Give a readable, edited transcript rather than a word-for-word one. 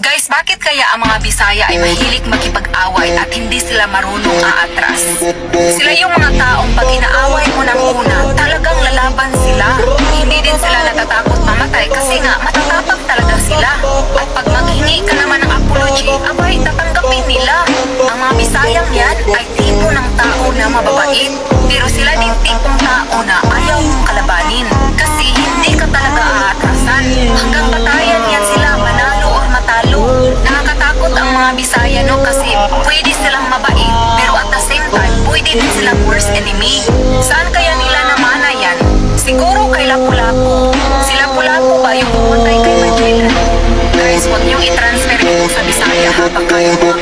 Guys, bakit kaya ang mga Bisaya ay mahilig makipag-away at hindi sila marunong aatras? Sila yung mga taong pag inaaway mo ng una, talagang lalaban sila. Hindi din sila natatakot mamatay kasi nga matatapang talaga sila. At pag maghingi ka naman ng apology, abay, tatanggapin nila. Ang mga Bisayang yan ay tipo ng tao na mababait. Pero sila din tipong tao na ayaw mong kalabanin. Kasi hindi ka talaga aatrasan. Hanggang batayan yan sila, manalo or matalo. Nakakatakot ang mga Bisaya, no? Kasi pwede silang mabait, pero at the same time, pwede din silang worst enemy. Saan kaya nila namana yan? Siguro kay Lapu-Lapu. Si Lapu-Lapu ba yung pumatay kay Magellan? Guys, huwag niyong i-transfer ito sa Bisaya habang kaya mo.